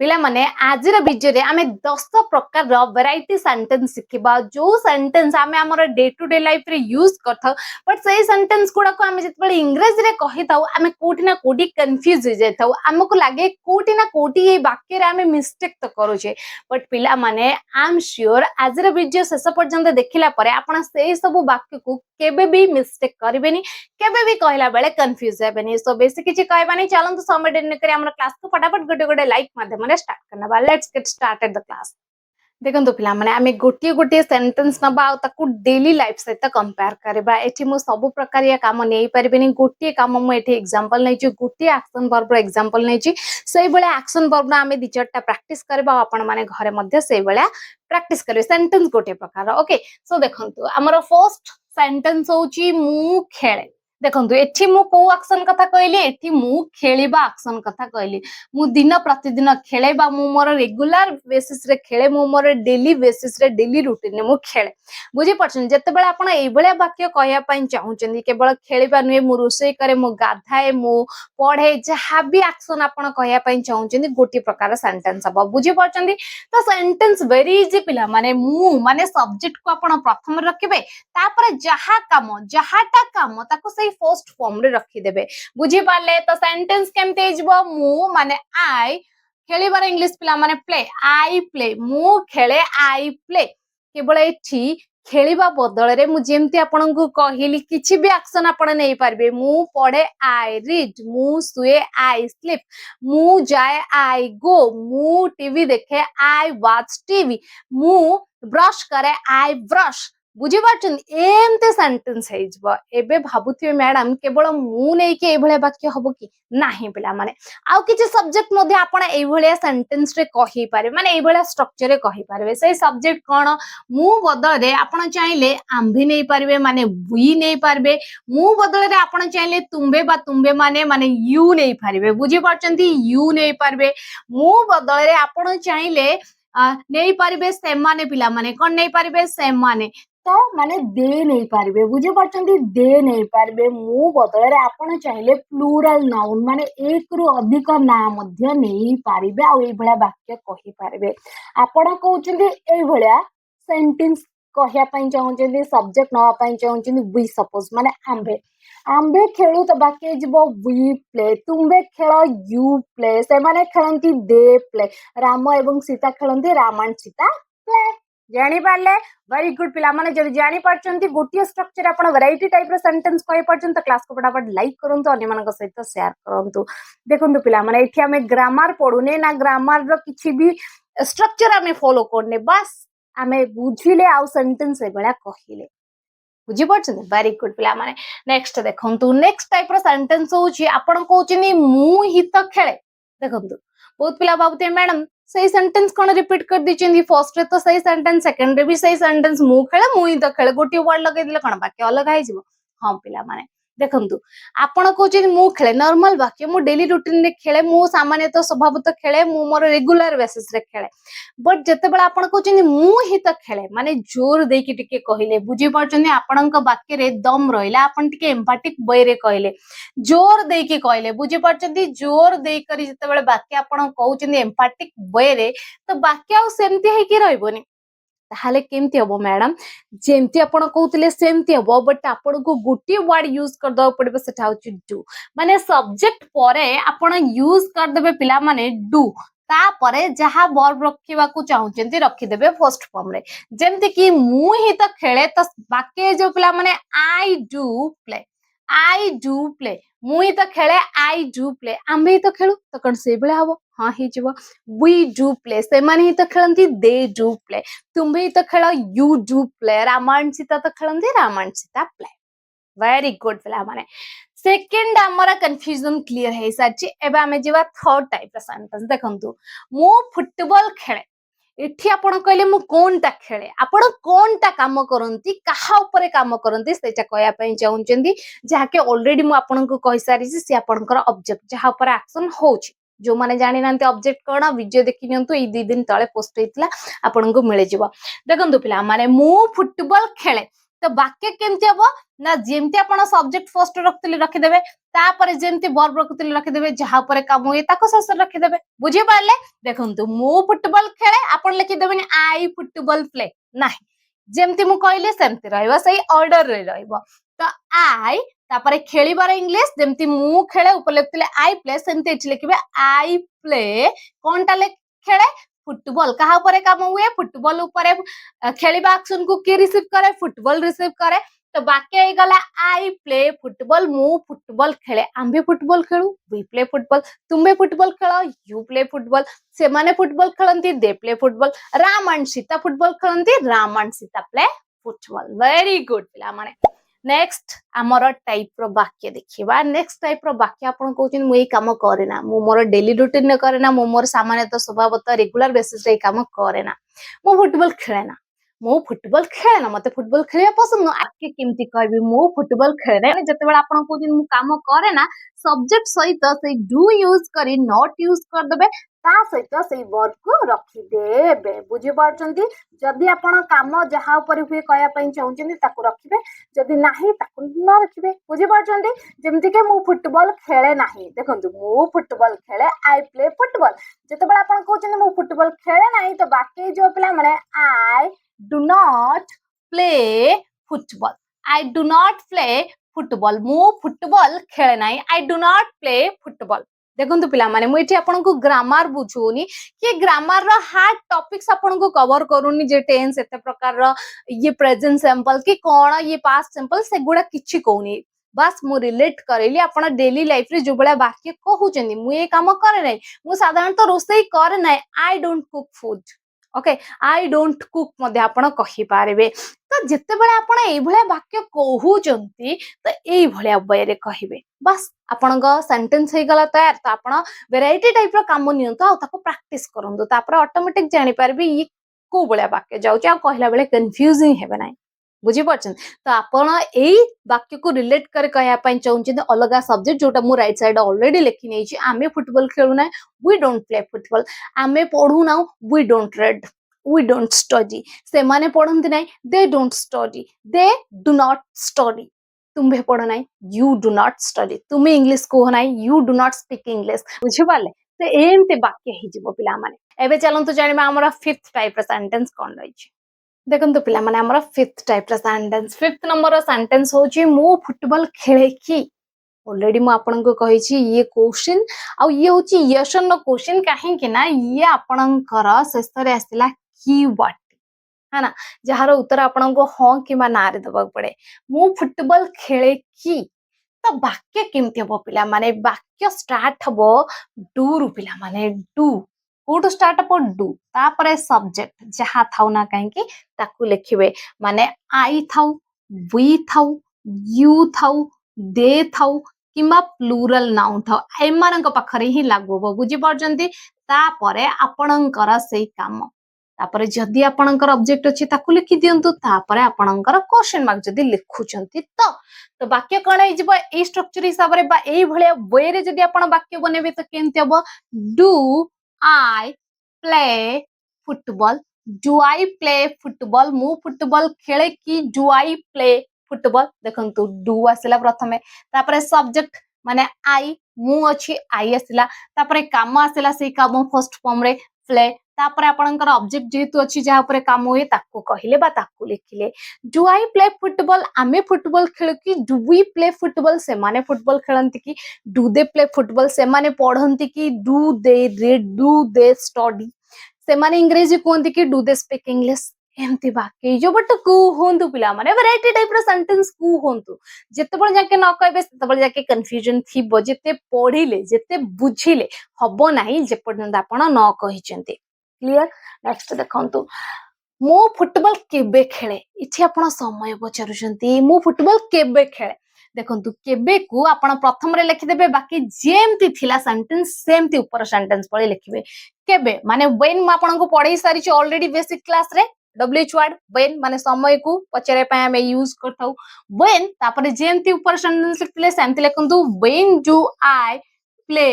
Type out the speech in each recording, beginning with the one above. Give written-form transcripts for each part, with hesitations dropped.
पिला माने आजिर भिडियो रे आमे 10 प्रकार रो वैरायटी सेंटेंस सिखिबा जो सेंटेंस आमे हमर डे टू डे लाइफ रे यूज करथाउ बट सही सेंटेंस गुडा को आमे जतबे इंग्लिश रे कहिताउ आमे कोठी ना कोठी कंफ्यूज हो जाताउ हमको लागे कोठी ना कोठी ए वाक्य रे आमे मिस्टेक तो करूछे बट पिला माने आई एम श्योर आजिर भिडियो शेष पर्यंत देखिला परे आपण से सब वाक्य को केबे भी मिस्टेक करबेनी केबे भी कहला बेले कंफ्यूज हेबेनी सो बेसिक किछि कहबानी चलंतु समय डेन करी हमर क्लास को फटाफट गोटे गोटे लाइक माध्यम स्टार्ट करना let's get started the class देखो पिला माने आमे गोटे गोटे सेंटेंस नबा आ ताकू डेली लाइफ सहित कंपेयर करबा एठी मो सब प्रकार या काम नै परबेनी गोटे काम मो एठी एग्जांपल नै छि गोटे एक्शन वर्ब रो एग्जांपल नै छि सेही बेले एक्शन वर्ब ना आमे दिचटा प्रैक्टिस करबा आपण माने घरे मध्ये सेही बेले प्रैक्टिस करबे सेंटेंस गोटे प्रकार ओके सो देखंतु हमर फर्स्ट सेंटेंस होची मु खेले देखंतु एठी मु को एक्शन कथा कहली एठी मु खेलिबा एक्शन कथा कहली मु दिन प्रतिदिन खेलेबा मु मोर रेगुलर बेसिस रे खेले मु मोर डेली बेसिस रे डेली रूटीन रे मु खेले बुझी परछन जते बेले आपण एई बेले वाक्य कहया पई चाहुचंदी केवल खेलिबा नुए मु रोसई करे मु गाधाए मु पढे जहा भी एक्शन आपण कहया पई चाहुचंदी गोटी प्रकार सेंटेंस अब बुझी परछंदी तो सेंटेंस वेरी इजी पिला माने मु माने सब्जेक्ट को आपण प्रथम रखिबे तापर जहा काम ताको सही फर्स्ट फॉर्म रे रखी देबे बुझी पाले तो सेंटेंस केमते हिजबो मु माने आई खेलिबार इंग्लिश पिला माने प्ले आई प्ले मु खेले आई प्ले केवल एठी खेलिबा बदल रे मु जेमती आपन को कहिली किछि भी एक्शन आपन नै पारबे मु पढे आई रीड मु सुए आई स्लीप मु जाए आई गो मु टीवी देखे आई वॉच टीवी मु ब्रश करे आई ब्रश बुझी पार्छन एमते सेंटेंस है जबो एबे भाबुथिबे मैडम केवल मु नै के एभले वाक्य हबो कि नाही पिला माने आउ किछि सब्जेक्ट मध्ये आपण एभले सेंटेंस रे कहि पारे माने एभले स्ट्रक्चर रे कहि पारबे से सब्जेक्ट कोन मु बदल रे आपण चाहिले आंभी नै पारबे माने बुई नै पारबे मु बदल रे आपण चाहिले तुम्बे माने यू नै पारबे बुझी पार्छंती यू नै पारबे मु बदल रे आपण चाहिले नै पारबे सेमाने पिला माने कोन नै पारबे सेमाने तो माने दे नहीं पारबे बुझे पारछंती दे नहीं पारबे मु बदल रे आपण चाहिले प्लूरल नाउन माने एक रु अधिक ना मध्य नहीं पारबे आ एई भला वाक्य कहि पारबे आपण कहउचंती एई भला सेंटेंस कहया पई चाहुचंती सब्जेक्ट नवा पई चाहुचंती वी सपोज माने आंबे आंबे खेलु तो बाकी जिवो वी प्ले तुम्बे खेल यू प्ले से माने खेलंती दे प्ले राम एवं सीता खेलंती राम एंड सीता प्ले जानी पारले वेरी गुड पिला माने जब जानी पारछंती गोटिया स्ट्रक्चर आपण वैरायटी टाइप रो सेंटेंस कहि पारछन तो क्लास को फटाफट लाइक करंतु अन्य मानक सहित शेयर करंतु देखंतु पिला माने एठी हमें ग्रामर पढुने ना ग्रामर रो किछि भी स्ट्रक्चर हमें फॉलो करने बस हमें बुझिले आ सेंटेंस ए बळा कहिले बुझी पारछन वेरी गुड पिला माने नेक्स्ट देखंतु नेक्स्ट टाइप रो सेंटेंस होची आपण कहउचिनी मु हित खेले देखंतु बहुत पिला भाबते मैडम सही सेंटेंस कोन रिपीट कर दिचेंदी फर्स्ट रे तो सही सेंटेंस सेकंड रे भी सही सेंटेंस मु खेले मुई तो खेले गोटी वर्ड लगे दिले कोन बाकी अलग आइ जिवो हां पिला माने देखंतु आपण कहउचिन मु खेले नॉर्मल वाक्य मु डेली रूटीन रे खेले मु सामान्य तो स्वभावत खेले मु मोर रेगुलर बेसिस रे खेले बट जते बेला आपण कहउचिन मु हित खेले माने जोर दे कि टिके कहिले बुझी पारछन आपणक वाक्य रे दम रहिला आपण टिके एम्पैथिक वे रे कहिले जोर दे कि कहिले बुझी पारछन जोर दे करी जते बेला वाक्य आपण कहउचिन एम्पैथिक वे रे तो वाक्य आ सेमती है कि रहइबोनी ताहाले केमती हबो मैडम जेमती आपण कहउतले सेमती हबो बट आपण को गोटी वर्ड यूज कर दो पड़बे सेटा होची डू माने सब्जेक्ट परे आपण यूज कर देबे पिला माने डू तापरे जहा वर्ब रखिबा को चाहुचंती रखि देबे फर्स्ट फॉर्म रे जेमती कि मु ही तो खेले तो बाकी जो पिला माने आई डू प्ले मुई तो खेले आई डू प्ले आंबे तो खेलु तो कौन से बेले हबो हां ही जीवो वी डू प्ले से माने ही तो खेलंती दे डू प्ले तुम्बे तो खेल यू डू प्ले रामायण सीता तो खेलंती रामायण सीता प्ले वेरी गुड पिला माने सेकंड हमरा कंफ्यूजन क्लियर है साची एबे हमें जीवा थर्ड टाइप सेंटेंस देखंतु मु फुटबॉल खेले एठी आपण कहले मु कोनटा खेले आपण कोनटा काम करंती काहा ऊपर काम करंती सेटा कहया पई चाहुचंदी जहा के ऑलरेडी मु आपण को कहि सारी से आपणकर ऑब्जेक्ट जहा ऊपर एक्शन होची जो माने जानि नांती ऑब्जेक्ट कोन वीडियो देखि नियंतु ई 2 दिन तळे पोस्ट हेतिला आपण को मिले जिवो देखंतु पिला माने मु फुटबॉल खेले तो वाक्य केमती हम ना जेमती आपण सब्जेक्ट फर्स्ट रखिले रखिदेबे तापर जेमती वर्ब रखिले रखिदेबे जहा पर काम हुए ताको शेष रखिदेबे बुझी पारले देखंतु मु फुटबॉल खेले आपण लिखिदेबेनी आई फुटबॉल प्ले नाही जेमती मु कहले सेमती रहइबो सही ऑर्डर रे रहइबो तो आई तापर खेलिबार इंग्लिश जेमती मु खेले ऊपर लिखिले आई प्ले सेमती एठी लिखिबे आई प्ले कोनटा खेले फुटबॉल कहा ऊपर काम हुए फुटबॉल ऊपर खेलिबा एक्शन को की रिसीव करे फुटबॉल रिसीव करे तो वाक्य हो गला आई प्ले फुटबॉल मु फुटबॉल खेले आम भी फुटबॉल खेलु वी प्ले फुटबॉल तुम भी फुटबॉल खेल यू प्ले फुटबॉल से माने फुटबॉल खेलती they play football Ram and Sita football खेलती Ram and Sita play football very good पिला माने नेक्स्ट आमर टाइप रो वाक्य देखिबा नेक्स्ट टाइप रो वाक्य आपण कहउछन मु ए काम करे ना मु मोर डेली रूटीन ने करे ना मु मोर सामान्यतः स्वभावतः रेगुलर बेसिस रे काम करे ना मु फुटबॉल खेले ना मु फुटबॉल खेले ना मते फुटबॉल खेलिया पसंद न आके केमती कहबी मु फुटबॉल खेले ना जते बेला आपण कहउछन मु काम करे ना सब्जेक्ट सहित से डू यूज करी नॉट यूज कर देबे ता सहित से वर्ब को रखी देबे बुझी पारछंती जदी आपण काम जहा ऊपर हुए कहया पई चाहउछन ताको रखिबे जदी नाही ताको न रखिबे बुझी पारछंती जेमति के मु फुटबॉल खेले नाही देखंतु मु फुटबॉल खेले आई प्ले फुटबॉल जते बेला आपण कहउछन मु फुटबॉल खेले नाही तो बाकी जो पिला माने I do not play football I do not play football मु फुटबॉल खेले नाही I do not play football देखंतु पिला माने मु एठी आपन को ग्रामर बुझोनी कि ग्रामर रो हार्ड टॉपिक्स आपन को कवर करूनी जे टेंस एते प्रकार रो ये प्रेजेंट सिंपल कि कोन ये पास्ट सिंपल से गुडा किछि कोनी बस मु रिलेट करेली आपन डेली लाइफ रे जो बड़ा वाक्य कहउचंदी मु ए काम करे नै मु साधारणतः रोसई करे नै I don't cook food okay I don't cook मध्ये आपण कहि पारेबे तो जते बेला आपण एई भलिया वाक्य कहउचंती तो एई भलिया वे रे कहिबे बस आपण सेंटेंस हे गला तयार तो आपण वेराइटी टाइप रो काम नियंतो आ ताको प्रैक्टिस करंदो तापर ऑटोमेटिक जानि पारबे ये को भलिया वाक्य जाउची आ कहला बेले कंफ्यूजिंग हेबे नै बुझी परछन तो आपण एई वाक्य को रिलेट कर कहया पई चाहउची अलगा सब्जेक्ट जोटा मु राइट साइड ऑलरेडी लिखि नै छी आमे फुटबॉल खेलु नै वी डोंट प्ले फुटबॉल आमे पढु ना we don't read we don't study से माने पढ़ंती नहीं they don't study they do not study तुम्हें पढ़ो नहीं you do not study तुम्हें इंग्लिश को नहीं you do not speak English बुझी पाले तो एमते वाक्य ही जीवो पिला माने एबे चलंतु जानिबा हमरा फिफ्थ टाइप रो सेंटेंस कोन रही छी देखंतु पिला माने हमरा फिफ्थ टाइप रो सेंटेंस फिफ्थ नंबर रो सेंटेंस होची मु फुटबॉल खेले की ऑलरेडी मु आपन को कहि छी ये क्वेश्चन आ ये होची यस नो क्वेश्चन काहे कि ना ये आपनकर शेषरे आसिला कीवर्ड है ना जार उत्तर आपण को हाँ कि ना रे दबा पड़े मु फुटबॉल खेले की तो वाक्य केमती हम पिला माने वाक्य स्टार्ट हबो डू रु पिला माने डू कोटो स्टार्ट हबो डू तापरे सब्जेक्ट जहा थाउ ना काहे कि ताकू लिखिबे माने आई थाउ वी थाउ यू थाउ दे थाउ किंबा प्लूरल नाउन थाउ एमानक पाखरे ही लागू हो बुझी परजंती तापरे आपणकर सेई काम तापरे जदि आपणकर ऑब्जेक्ट अछि ताकू लिखि दियंतु तापरे आपणकर क्वेश्चन मार्क जदि लिखुचंती तो वाक्य कोन हे जिवो ए स्ट्रक्चर हिसाब रे बा एई भलिया वे रे जदि आपण वाक्य बनेबे तो केनते हबो do I play football do I play football मु फुटबॉल खेले की डू आई प्ले फुटबॉल देखंतु डू आसिला प्रथमे तापरे सब्जेक्ट माने आई मु अछि आई आसिला तापरे काम आसिला से काम फर्स्ट फॉर्म रे प्ले तापर आपनकर ऑब्जेक्ट जेतु अछि जहा पर काम होए ताको कहिले बा ताको लिखिले डू आई प्ले फुटबॉल आमे फुटबॉल खेल की डू वी प्ले फुटबॉल से माने फुटबॉल खेलंती की डू दे प्ले फुटबॉल से माने पढंती की do they read do they study से माने अंग्रेजी कोंती की डू दे स्पीक इंग्लिश एमती बाकी जो बट को होंतु पिला माने वैरायटी टाइप रो सेंटेंस को होंतु जते बळ जाके न कहबे तते बळ जाके कंफ्यूजन थिबो जते पढिले जते बुझिले हबो नाही जे पर्यंत आपण न कहिचंती क्लियर नेक्स्ट देखंतु मु फुटबॉल केबे खेले इछि आपण समय पचारुचंती मु फुटबॉल केबे खेले देखंतु केबे को आपण प्रथम रे लिखि देबे बाकी जेमती थिला सेंटेंस सेमती ऊपर सेंटेंस पळे लिखिबे केबे माने व्हेन म आपण को पढै सारी छी ऑलरेडी बेसिक क्लास रे डब्ल्यूएच वर्ड व्हेन माने समय को पचरे पय हम यूज करथौ व्हेन तापरे जेमती ऊपर सेंटेंस लिखले सेमती लिखंतु when do I play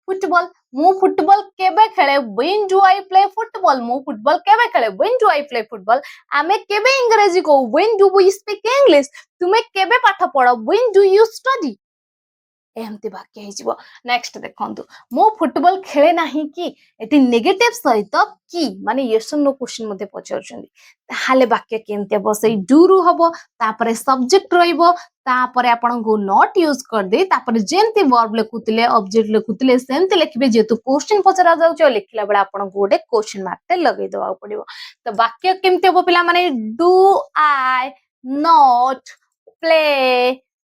football मु फुटबॉल केबे खेले when do I play football मु फुटबॉल केबे खेले when do I play football आमे केबे इंग्रजी को when do we speak English तुमे केबे पाठ पढ़ व्हेन डू यू स्टडी एमती वाक्य ହେଇଯିବ नेक्स्ट देखंतु मो फुटबॉल खेले नाही कि एटी नेगेटिव सहित कि माने यस नो क्वेश्चन मध्ये पचारुछन्ती ताहाले वाक्य केमते हबो सेई डू रु हबो तापरे सब्जेक्ट रहइबो तापरे आपण को नॉट यूज कर दे तापरे जेमती वर्ब लेखुतिले ऑब्जेक्ट लेखुतिले सेमती लेखिबे जेतु क्वेश्चन पचरा जाउछ लेखिला बेला आपण को गोटे क्वेश्चन मार्क ते लगेइ दवा पड़िबो तो वाक्य केमते हबो पिला माने do I not play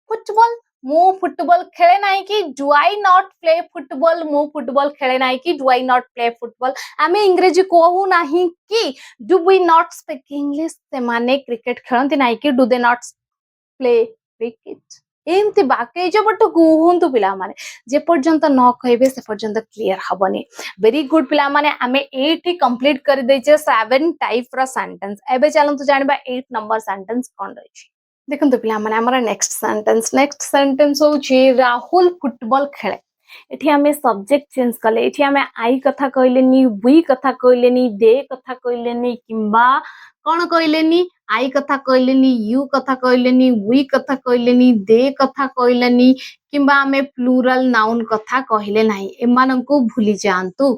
football मु फुटबॉल खेले नाही कि do I not play football मु फुटबॉल खेले नाही कि do I not play football आमे इंग्रजी कहू नाही कि do we not speak English से माने क्रिकेट खेलंती नाही कि do they not play cricket एमती बाकी जो बट कहूँ पिला माने जे पर्यंत न कहबे से पर्यंत क्लियर हबनी वेरी गुड पिला माने आमे 8 ही कंप्लीट कर देचे 7 टाइप रा सेंटेंस एबे चलंतु जानबा 8 नंबर सेंटेंस कोन रही देखो पिला माने हमर नेक्स्ट सेंटेंस होची राहुल फुटबॉल खेले एठी हमें सब्जेक्ट चेंज कले एठी हमें आई कथा कहलेनी वी कथा कहलेनी दे कथा कहलेनी किंबा कौन कहलेनी आई कथा कहलेनी यू कथा कहलेनी वी कथा कहलेनी दे कथा कहलेनी किंबा हमें प्लूरल नाउन कथा कहले नाही एमानंकु भूली जांतु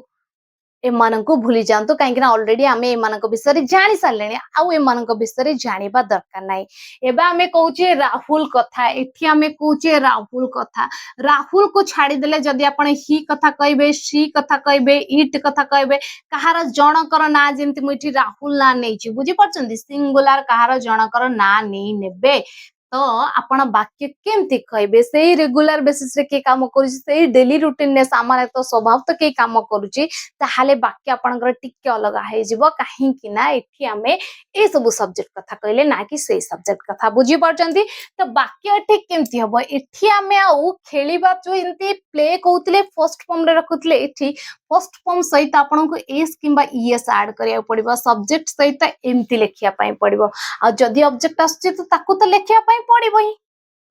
एमानंकु भूली जांतु कहीं ऑलरेडी आमे एमानंक विषय जानी सारले आउ एमानंक विषय जानिबा दरकार नाही एबा आमे कहूचे राहुल कथा एठी आमे कहूचे राहुल कथा राहुल को छाड़ी देले जदी आपण ही कथा कहबे सी कथा कहबे इट कथा कहबे कहार जनकर ना जेंति मुठी राहुल ना नेछि बुझी परछंती सिंगुलर कहार जनकर ना नै नेबे तो आपण वाक्य केमती कहबे सेही रेगुलर बेसिस रे के काम करूची सेही डेली रूटीन ने सामान्य तो स्वभाव तो के काम करूची ताहाले वाक्य आपनकर टिके अलग हे जिवो काहे कि ना एठी हमें ए सब सब्जेक्ट कथा कहले ना कि से सब्जेक्ट कथा बुझी परचंती तो वाक्य एठी केमती हबो एठी हमें आउ खेलिबा जो इनती प्ले कहउतले फर्स्ट फॉर्म रे रखुतले एठी फर्स्ट फॉर्म सहित आपन को एस किंबा ईएस ऐड करिया पड़िबो सब्जेक्ट सहित एमती लेखिया पई पड़िबो आ जदी ऑब्जेक्ट आछी तो ताकू तो लेखिया पई पड़िबो ही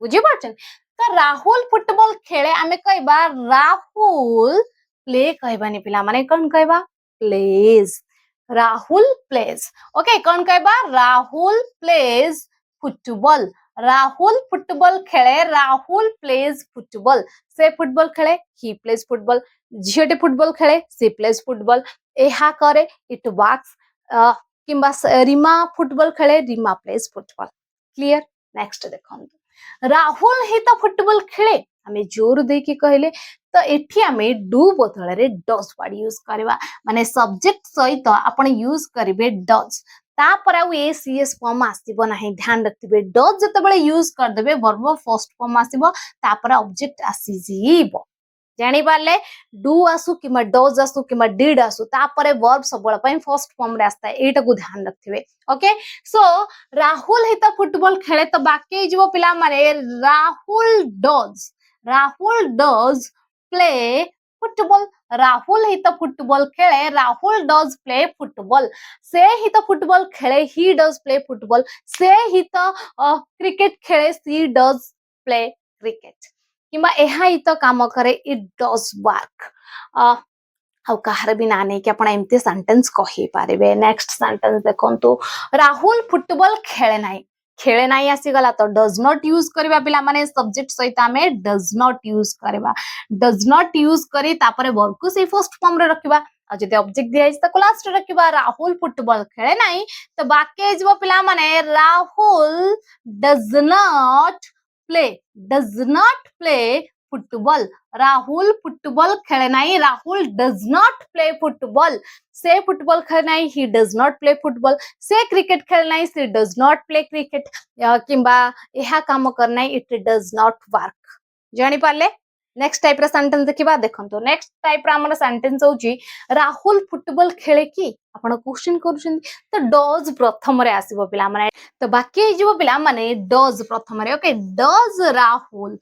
बुझी परचन तो राहुल फुटबॉल खेले आमे कहबा राहुल प्ले कहबानी पिला माने कोन कहबा प्लेज राहुल प्लेज ओके कोन कहबा Rahul plays football Rahul football खेले राहुल प्लेज फुटबॉल से फुटबॉल खेले ही प्लेज फुटबॉल झियोटे फुटबॉल खेले सी प्लेज फुटबॉल एहा करे इट वर्क्स किंबा रीमा फुटबॉल खेले Rima plays football clear next देखो राहुल ही तो फुटबॉल खेले हमें जोर दे के कहले तो एठी हमें डू बदल रे डज वर्ड यूज करबा माने सब्जेक्ट सहित आपण यूज करिवे डज तापर आउ एसीएस फॉर्म आसीबो नाही ध्यान रखिबे डज जते बेले यूज कर देबे वर्ब फर्स्ट फॉर्म आसीबो तापर ऑब्जेक्ट आसी जीवो जानि पाले डू आसु किमा डज आसु किमा डिड आसु तापरे वर्ब सबल पई फर्स्ट फॉर्म रे आस्ता एटा को ध्यान रखिबे ओके सो राहुल ही तो फुटबॉल खेले तो बाकी जीवो पिला माने Rahul does play football Rahul ही तो फुटबॉल खेले राहुल डज प्ले फुटबॉल से ही तो फुटबॉल खेले ही डज प्ले फुटबॉल से ही तो क्रिकेट खेले सी डज प्ले क्रिकेट किंबा एहा ही तो काम करे इट डज वर्क आउ कहार भी ना नहीं कि आपण एमती सेंटेंस कहि पारिबे नेक्स्ट सेंटेंस देखंतु राहुल फुटबॉल खेले नाही आसी गला तो डज नॉट यूज करबा पिला माने सब्जेक्ट सहित हमें डज नॉट यूज करबा डज नॉट यूज करी तापरे वर्ब को से फर्स्ट फॉर्म रे रखिबा आ जदि ऑब्जेक्ट दिया त लास्ट रे रखिबा राहुल फुटबॉल खेले नाही तो बाकी जबो पिला माने Rahul does not play football Rahul football खेले नाही Rahul does not play football से फुटबॉल खेले नाही he does not play football से क्रिकेट खेले नाही सी डज नॉट प्ले क्रिकेट किंबा एहा काम कर नाही इट डज नॉट वर्क जानि पाले नेक्स्ट टाइप रा सेंटेंस देखिबा देखंतो नेक्स्ट टाइप रा हमर सेंटेंस होची राहुल फुटबॉल खेले की आपण क्वेश्चन करूछन तो डज प्रथम रे आसीबो पिला माने तो बाकी जीवो पिला माने डज प्रथम रे ओके डज राहुल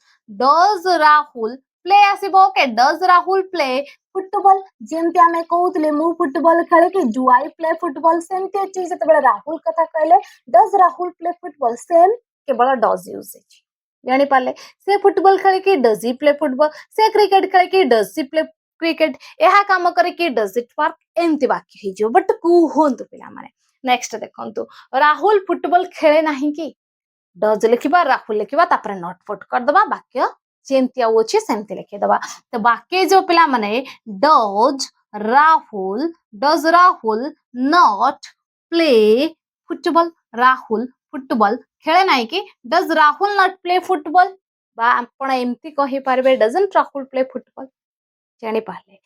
प्ले आसीबो okay does Rahul play football जेमति हमें कहउतले मु फुटबॉल खेले कि डू आई प्ले फुटबॉल सेमति अछि जते बेला राहुल कथा कहले डज राहुल प्ले फुटबॉल सेम केवल डज यूज अछि जानि पाले से फुटबॉल खेले कि डज ही प्ले फुटबॉल से क्रिकेट खेले कि डज ही प्ले क्रिकेट यह काम करे कि डज इट वर्क एमती बाकी हो जो बट कहतु पिला माने नेक्स्ट देखंतु राहुल फुटबॉल खेले नहीं कि डज लिखा राहुल लिखा तापर नट फुट करदबा वाक्य जेमती अच्छे सेमती लिखिदबा तो बाकी जो पिला माने does Rahul not play football Rahul football खेले नहीं कि does Rahul not play football बा आपण एमती कहि पारबे डजंट राहुल प्ले फुटबॉल जानी पाले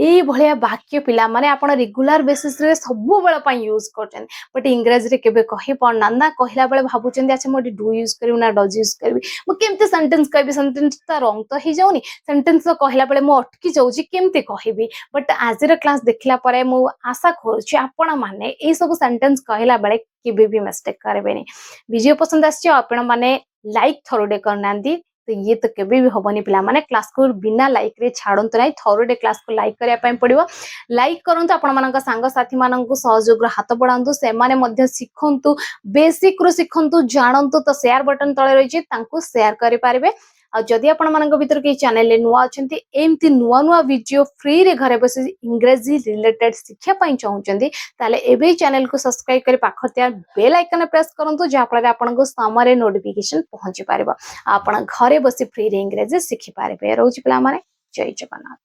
ए भलिया वाक्य पिला माने आपण रेगुलर बेसिस रे सब बेला पई यूज करछन बट इंग्लिश रे केबे कहि पड़ना ना कहला बेले भाबुचन अच्छा मोडी डू यूज करिउ ना डज यूज करबी मु केमते सेंटेंस कहबी सेंटेंस त रंग तो ही जाउनी सेंटेंस तो कहला बेले मु अटकी जाउची केमते कहबी बट आज रे क्लास देखला परे मु आशा करूची आपण माने ए सब सेंटेंस कहला बेले केबे भी मिस्टेक करबेनी वीडियो पसंद आछि आपण माने लाइक थरोडे करनांदी तो ये तो केबे भी हबनी पिला माने क्लास को बिना लाइक रे छाड़ंतु नाही थरोडे क्लास को लाइक करिया पय पड़िबो लाइक करंतु आपण मानक संग साथी मानक सहयोग हाथ बढ़ांतु से माने मध्य सिखंतु बेसिक रो सिखंतु जानंतु तो शेयर बटन तळे रहिछि तांकु शेयर करि पारिबे आ जदि आपण मानक भीतर के चैनल ले नुवा अछंती एमती नुवा नुवा वीडियो फ्री रे घरे बसे इंग्लिश रिलेटेड शिक्षा पय चाहउचंती ताले एबे चैनल को सब्सक्राइब करि पाखतिया बेल आइकन प्रेस करंतु जा फल आपण को समय नोटिफिकेशन पहुंची पारिबो आपण घरे बसी फ्री रे इंग्लिश शिखि पारिबे रहउछि पिला माने जय जगन्नाथ।